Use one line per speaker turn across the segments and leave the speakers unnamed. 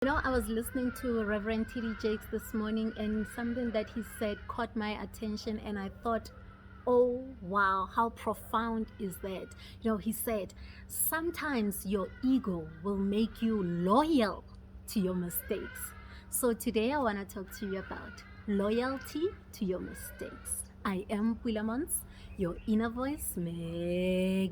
I was listening to Reverend T.D. Jakes this morning, and something that he said caught my attention, and I thought, oh wow, how profound is that? He said, sometimes your ego will make you loyal to your mistakes. So today I want to talk to you about loyalty to your mistakes. I am Pulaa Montz, your inner voice magnified.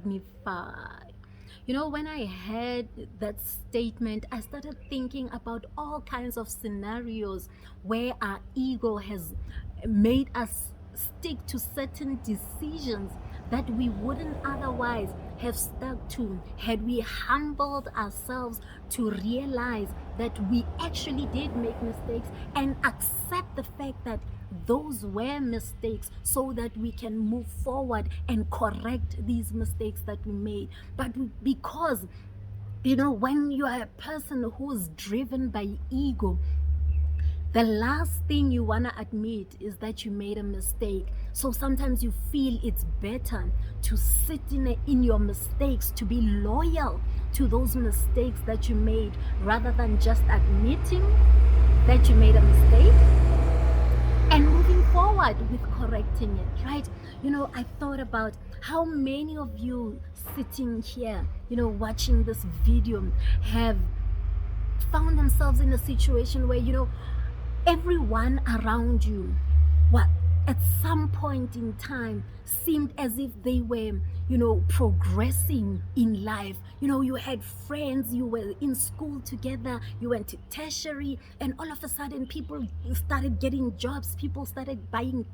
When I heard that statement, I started thinking about all kinds of scenarios where our ego has made us stick to certain decisions that we wouldn't otherwise have stuck to had we humbled ourselves to realize that we actually did make mistakes and accept the fact that those were mistakes so that we can move forward and correct these mistakes that we made. But because when you are a person who's driven by ego, the last thing you want to admit is that you made a mistake. So sometimes you feel it's better to sit in your mistakes, to be loyal to those mistakes that you made, rather than just admitting that you made a mistake and moving forward with correcting it, right? I thought about how many of you sitting here, watching this video, have found themselves in a situation where, everyone around you, at some point in time, seemed as if they were, progressing in life. You had friends, you were in school together, you went to tertiary, and all of a sudden people started getting jobs, people started buying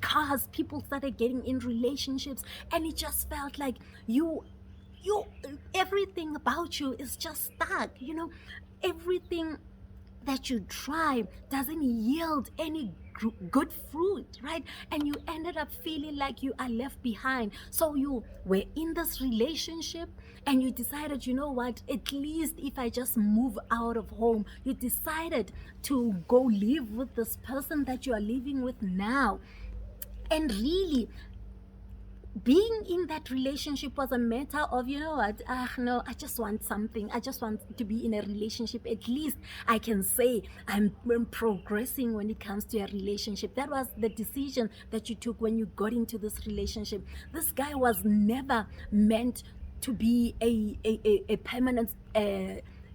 cars, people started getting in relationships, and it just felt like you everything about you is just stuck. Everything that you try doesn't yield any good fruit, right? And you ended up feeling like you are left behind. So you were in this relationship and you decided, what, at least if I just move out of home, you decided to go live with this person that you are living with now. And really, being in that relationship was a matter of, no, I just want something. I just want to be in a relationship. At least I can say I'm progressing when it comes to a relationship. That was the decision that you took when you got into this relationship. This guy was never meant to be a permanent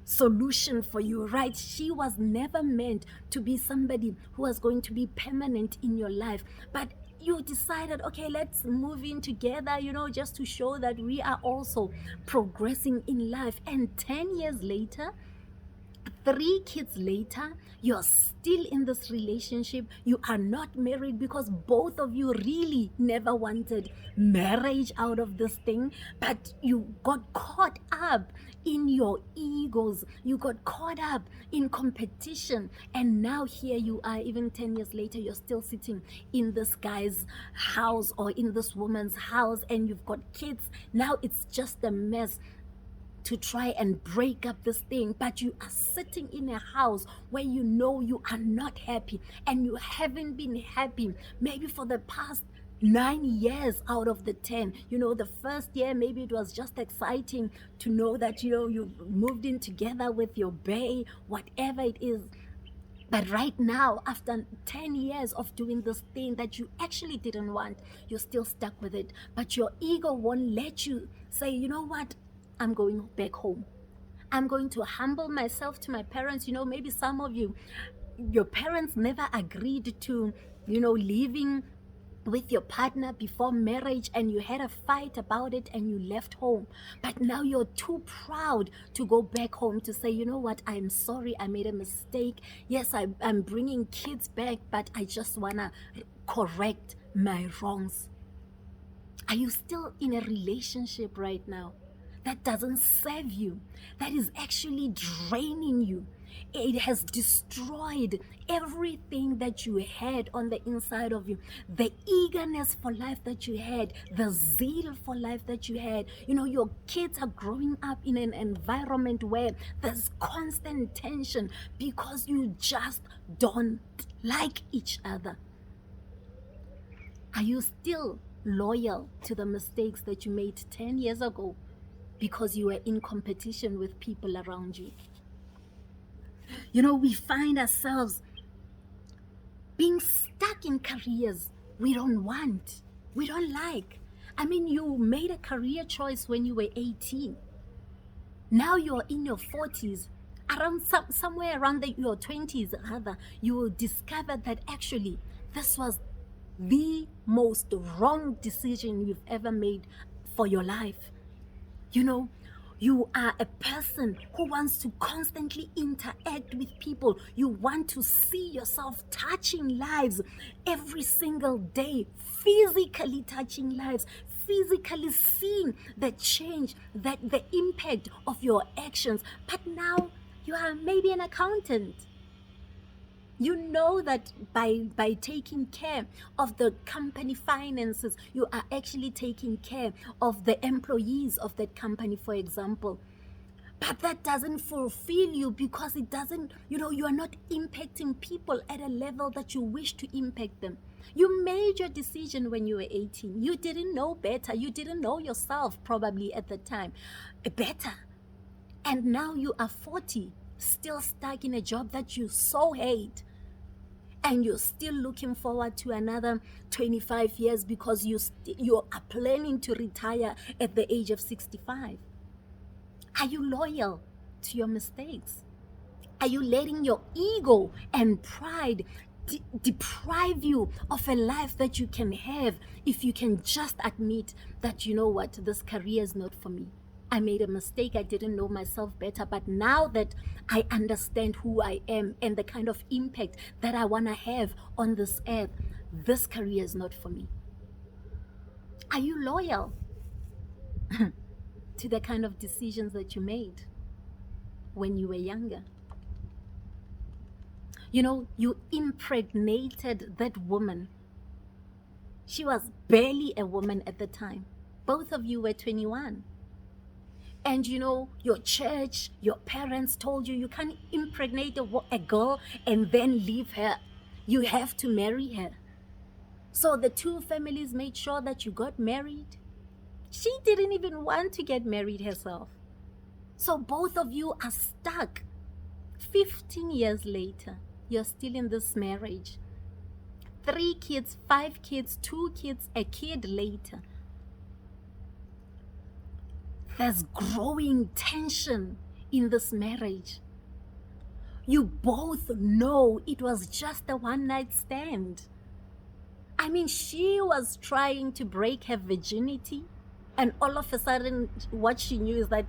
solution for you, right? She was never meant to be somebody who was going to be permanent in your life. But you decided, okay, let's move in together, just to show that we are also progressing in life. And 10 years later, 3 kids later, you're still in this relationship. You are not married because both of you really never wanted marriage out of this thing, but you got caught up in your egos. You got caught up in competition. And now here you are, even 10 years later, you're still sitting in this guy's house or in this woman's house, and you've got kids. Now it's just a mess to try and break up this thing, but you are sitting in a house where you are not happy, and you haven't been happy maybe for the past 9 years out of the 10. The first year, maybe it was just exciting to know that you moved in together with your bae, whatever it is. But right now, after 10 years of doing this thing that you actually didn't want, you're still stuck with it. But your ego won't let you say, what, I'm going back home. I'm going to humble myself to my parents. Maybe some of you, your parents never agreed to, living with your partner before marriage, and you had a fight about it and you left home. But now you're too proud to go back home to say, what, I'm sorry, I made a mistake. Yes, I'm bringing kids back, but I just want to correct my wrongs. Are you still in a relationship right now that doesn't serve you, that is actually draining you? It has destroyed everything that you had on the inside of you, the eagerness for life that you had, the zeal for life that you had. Your kids are growing up in an environment where there's constant tension because you just don't like each other. Are you still loyal to the mistakes that you made 10 years ago because you were in competition with people around you? We find ourselves being stuck in careers we don't want, we don't like. I mean, you made a career choice when you were 18. Now you're in your 40s, around somewhere around your 20s rather, you will discover that actually this was the most wrong decision you've ever made for your life. You are a person who wants to constantly interact with people. You want to see yourself touching lives every single day, physically touching lives, physically seeing the change, the impact of your actions. But now you are maybe an accountant. You know that by taking care of the company finances, you are actually taking care of the employees of that company, for example. But that doesn't fulfill you because it doesn't, you are not impacting people at a level that you wish to impact them. You made your decision when you were 18. You didn't know better. You didn't know yourself probably at the time better. And now you are 40, still stuck in a job that you so hate. And you're still looking forward to another 25 years because you are planning to retire at the age of 65. Are you loyal to your mistakes? Are you letting your ego and pride deprive you of a life that you can have if you can just admit that, this career is not for me? I made a mistake. I didn't know myself better. But now that I understand who I am and the kind of impact that I want to have on this earth, this career is not for me. Are you loyal to the kind of decisions that you made when you were younger? You impregnated that woman. She was barely a woman at the time. Both of you were 21. And your church, your parents told you can't impregnate a girl and then leave her. You have to marry her. So the two families made sure that you got married. She didn't even want to get married herself. So both of you are stuck. 15 years later, you're still in this marriage. 3 kids, 5 kids, 2 kids, a kid later. There's growing tension in this marriage. You both know it was just a one-night stand. I mean, she was trying to break her virginity, and all of a sudden, what she knew is that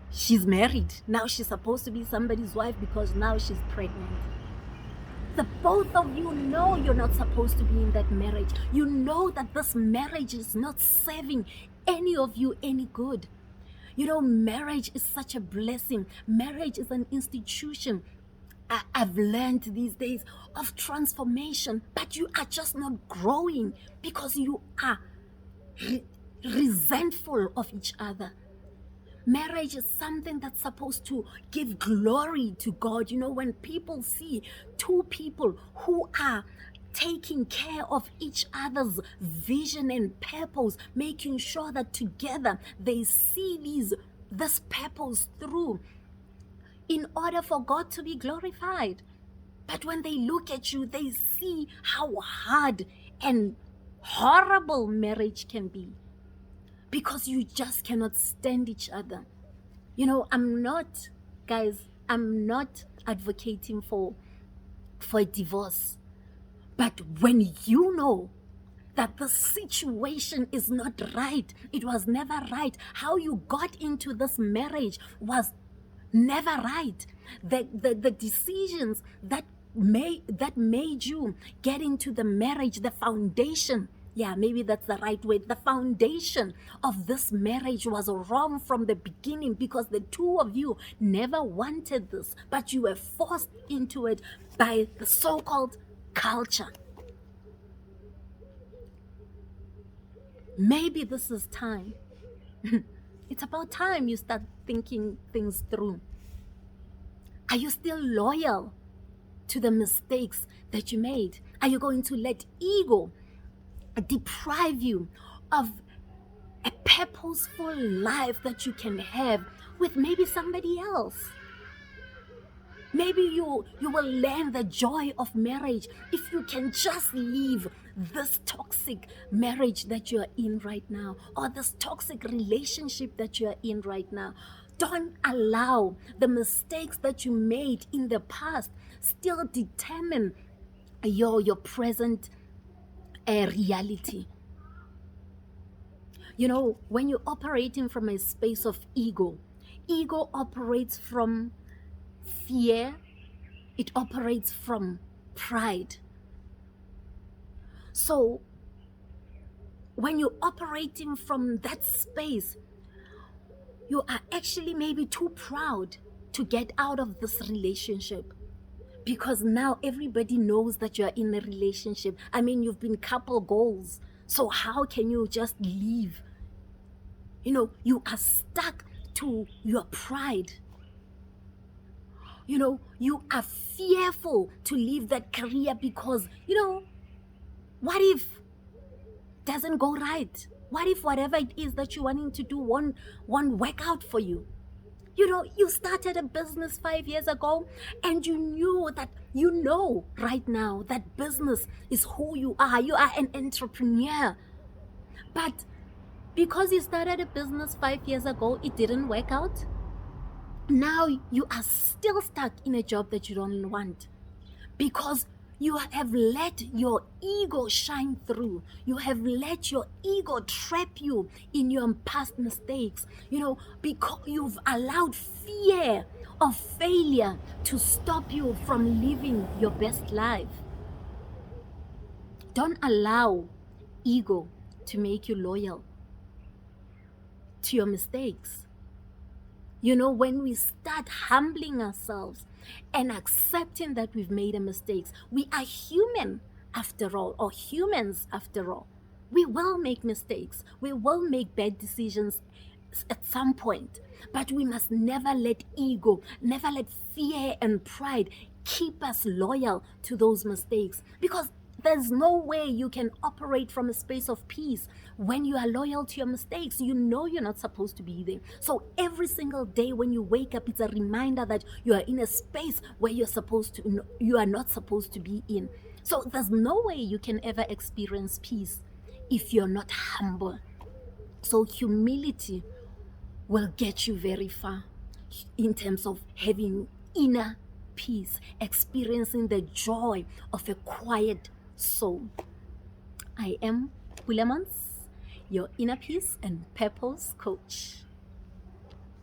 she's married. Now she's supposed to be somebody's wife because now she's pregnant. The both of you know you're not supposed to be in that marriage. You know that this marriage is not serving any of you any good. Marriage is such a blessing. Marriage is an institution. I've learned these days of transformation, but you are just not growing because you are resentful of each other. Marriage is something that's supposed to give glory to God. When people see 2 people who are taking care of each other's vision and purpose, making sure that together they see this purpose through in order for God to be glorified. But when they look at you, they see how hard and horrible marriage can be because you just cannot stand each other. I'm not advocating for a divorce. But when you know that the situation is not right, it was never right, how you got into this marriage was never right, the decisions that made you get into the marriage, the foundation, maybe that's the right way, the foundation of this marriage was wrong from the beginning because the 2 of you never wanted this, but you were forced into it by the so-called culture. Maybe this is time. It's about time you start thinking things through. Are you still loyal to the mistakes that you made? Are you going to let ego deprive you of a purposeful life that you can have with maybe somebody else? Maybe you will learn the joy of marriage if you can just leave this toxic marriage that you are in right now, or this toxic relationship that you are in right now. Don't allow the mistakes that you made in the past still determine your present reality. You know, when you're operating from a space of ego operates from fear, it operates from pride. So when you're operating from that space, you are actually maybe too proud to get out of this relationship, because now everybody knows that you're in a relationship. I mean, you've been couple goals. So how can you just leave? You know, you are stuck to your pride. You know, you are fearful to leave that career because, you know, what if it doesn't go right? What if whatever it is that you're wanting to do won't work out for you? You know, you started a business 5 years ago and you knew that, you know, right now that business is who you are. You are an entrepreneur. But because you started a business 5 years ago, it didn't work out. Now you are still stuck in a job that you don't want because you have let your ego shine through. You have let your ego trap you in your past mistakes. You know, because you've allowed fear of failure to stop you from living your best life. Don't allow ego to make you loyal to your mistakes. You know, when we start humbling ourselves and accepting that we've made a mistake, we are human after all, or humans after all. We will make mistakes. We will make bad decisions at some point. But we must never let ego, never let fear and pride keep us loyal to those mistakes, because there's no way you can operate from a space of peace when you are loyal to your mistakes. You know you're not supposed to be there. So every single day when you wake up, it's a reminder that you are in a space where you are not supposed to be in. So there's no way you can ever experience peace if you're not humble. So humility will get you very far in terms of having inner peace, experiencing the joy of a quiet soul. I am Pulaa Montz, your inner peace and purpose coach.